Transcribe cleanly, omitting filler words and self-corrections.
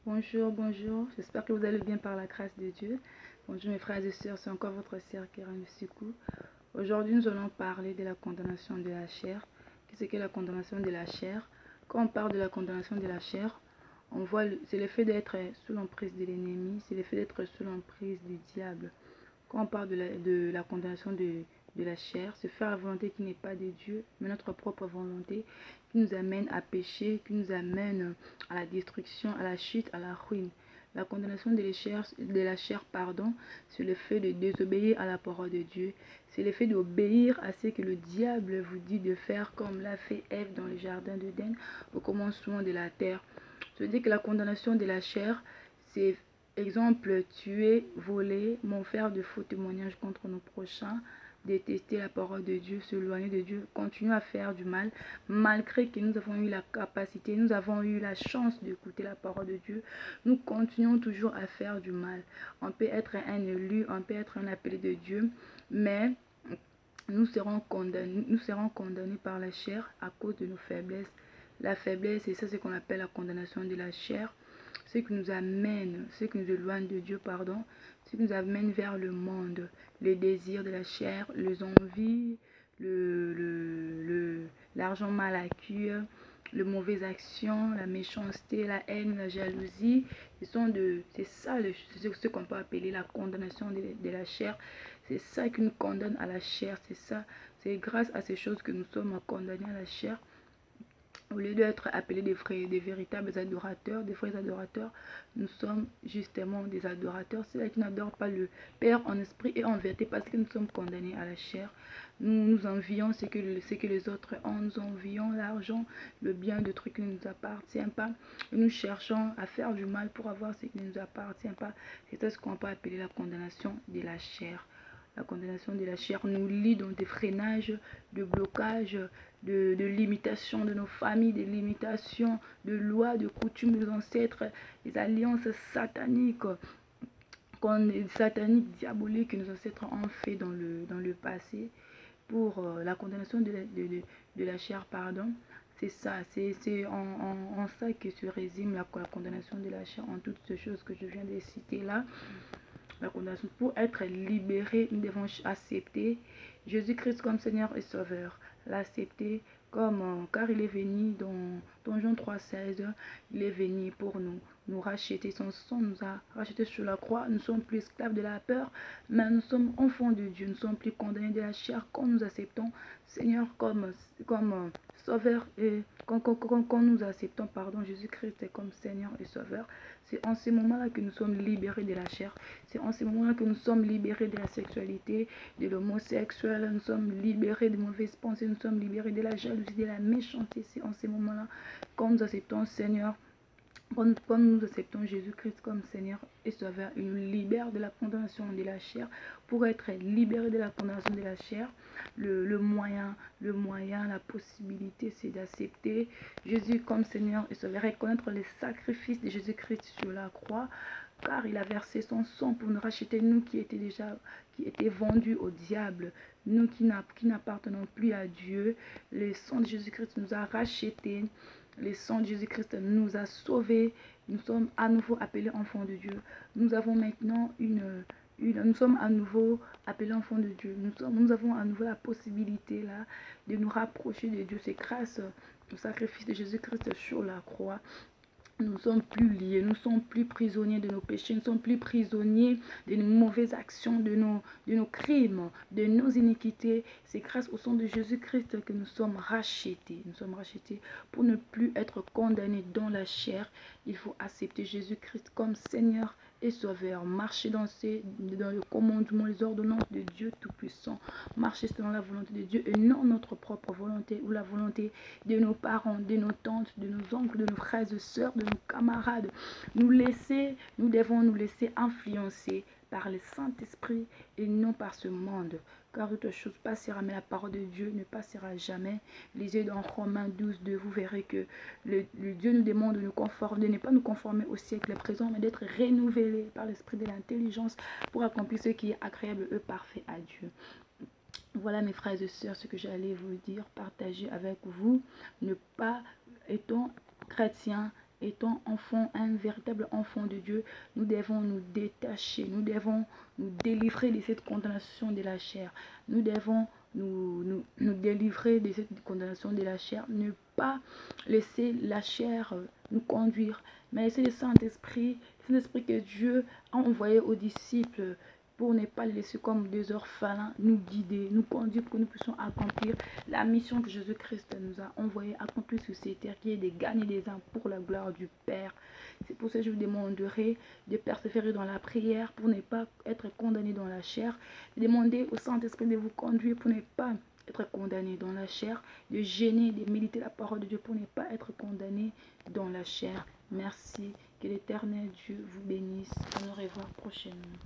Bonjour, bonjour, j'espère que vous allez bien par la grâce de Dieu. Bonjour mes frères et sœurs, c'est encore votre sœur Kéran Sikou. Aujourd'hui, nous allons parler de la condamnation de la chair. Qu'est-ce que la condamnation de la chair? Quand on parle de la condamnation de la chair, on voit, c'est le fait d'être sous l'emprise de l'ennemi, c'est le fait d'être sous l'emprise du diable. Quand on parle de la condamnation de la chair, c'est faire la volonté qui n'est pas de Dieu, mais notre propre volonté qui nous amène à pécher, qui nous amène à la destruction, à la chute, à la ruine. La condamnation de la chair, c'est le fait de désobéir à la parole de Dieu. C'est le fait d'obéir à ce que le diable vous dit de faire, comme l'a fait Ève dans le jardin d'Éden au commencement de la terre. Je dis que la condamnation de la chair, c'est exemple, tuer, voler, faire de faux témoignages contre nos prochains, détester la parole de Dieu, s'éloigner de Dieu, continuer à faire du mal, malgré que nous avons eu la capacité, nous avons eu la chance d'écouter la parole de Dieu, nous continuons toujours à faire du mal. On peut être un élu, on peut être un appelé de Dieu, mais nous serons condamnés par la chair à cause de nos faiblesses. La faiblesse, c'est ça ce qu'on appelle la condamnation de la chair. Ce qui nous amène, ce qui nous éloigne de Dieu, ce qui nous amène vers le monde, les désirs de la chair, les envies, l'argent mal acquis, les mauvaises actions, la méchanceté, la haine, la jalousie. C'est ça ce qu'on peut appeler la condamnation de la chair. C'est ça qui nous condamne à la chair, c'est ça. C'est grâce à ces choses que nous sommes condamnés à la chair. Au lieu d'être appelés des véritables adorateurs, des vrais adorateurs, nous sommes justement des adorateurs. Ceux qui n'adorent pas le Père en esprit et en vérité parce que nous sommes condamnés à la chair. Nous envions ce que les autres ont. Nous envions l'argent, le bien de trucs qui ne nous appartiennent pas. Et nous cherchons à faire du mal pour avoir ce qui ne nous appartient pas. C'est ce qu'on peut appeler la condamnation de la chair. La condamnation de la chair nous lie dans des freinages, de blocages, de limitations de nos familles, des limitations de lois, de coutumes de nos ancêtres, des alliances sataniques, diaboliques que nos ancêtres ont fait dans le passé pour la condamnation de la chair, C'est ça, c'est en ça que se résume la condamnation de la chair, en toutes ces choses que je viens de citer là. La condamnation. Pour être libéré, nous devons accepter Jésus-Christ comme Seigneur et Sauveur. L'accepter car il est venu dans Jean 3,16, il est venu pour nous racheter. Son sang nous a rachetés sur la croix. Nous ne sommes plus esclaves de la peur, mais nous sommes enfants de Dieu. Nous ne sommes plus condamnés de la chair quand nous acceptons Seigneur comme Sauveur et quand nous acceptons Jésus-Christ comme Seigneur et Sauveur. C'est en ces moments-là que nous sommes libérés de la chair. C'est en ces moments-là que nous sommes libérés de la sexualité, de l'homosexuel. Nous sommes libérés de mauvaises pensées. Nous sommes libérés de la jalousie, de la méchanceté. C'est en ces moments-là, quand nous acceptons Seigneur, comme nous acceptons Jésus-Christ comme Seigneur et Sauveur, il nous libère de la condamnation de la chair. Pour être libéré de la condamnation de la chair, le moyen, la possibilité, c'est d'accepter Jésus comme Seigneur et Sauveur, reconnaître les sacrifices de Jésus-Christ sur la croix, car il a versé son sang pour nous racheter, nous qui étaient vendus au diable, nous qui n'appartenons plus à Dieu. Le sang de Jésus-Christ nous a rachetés. Le sang de Jésus-Christ nous a sauvés. Nous sommes à nouveau appelés enfants de Dieu. Nous avons maintenant nous sommes à nouveau appelés enfants de Dieu. Nous avons à nouveau la possibilité là de nous rapprocher de Dieu. C'est grâce au sacrifice de Jésus-Christ sur la croix. Nous ne sommes plus liés, nous ne sommes plus prisonniers de nos péchés, nous ne sommes plus prisonniers de nos mauvaises actions, de nos crimes, de nos iniquités. C'est grâce au sang de Jésus-Christ que nous sommes rachetés. Nous sommes rachetés pour ne plus être condamnés dans la chair. Il faut accepter Jésus-Christ comme Seigneur et Sauveur. Marcher dans le commandement, les ordonnances de Dieu Tout-Puissant. Marcher selon la volonté de Dieu et non notre propre volonté ou la volonté de nos parents, de nos tantes, de nos oncles, de nos frères et sœurs, de nos camarades. Nous devons nous laisser influencer par le Saint-Esprit et non par ce monde. Car toute chose passera, mais la parole de Dieu ne passera jamais. Lisez dans Romains 12:2, vous verrez que le Dieu nous demande de ne pas nous conformer au siècle présent, mais d'être renouvelés par l'esprit de l'intelligence pour accomplir ce qui est agréable et parfait à Dieu. Voilà mes frères et sœurs, ce que j'allais vous dire, partager avec vous. Ne pas étant chrétien étant enfants, un véritable enfant de Dieu, nous devons nous détacher, nous devons nous délivrer de cette condamnation de la chair. Nous devons nous délivrer de cette condamnation de la chair, ne pas laisser la chair nous conduire, mais laisser le Saint-Esprit que Dieu a envoyé aux disciples pour ne pas les laisser comme des orphelins, nous guider, nous conduire pour que nous puissions accomplir la mission que Jésus-Christ nous a envoyée, accomplir sur cette terre, qui est de gagner des âmes pour la gloire du Père. C'est pour ça que je vous demanderai de persévérer dans la prière pour ne pas être condamné dans la chair, de demander au Saint-Esprit de vous conduire pour ne pas être condamné dans la chair, de gêner, de méditer la parole de Dieu pour ne pas être condamné dans la chair. Merci, que l'Éternel Dieu vous bénisse. On nous revoit prochainement.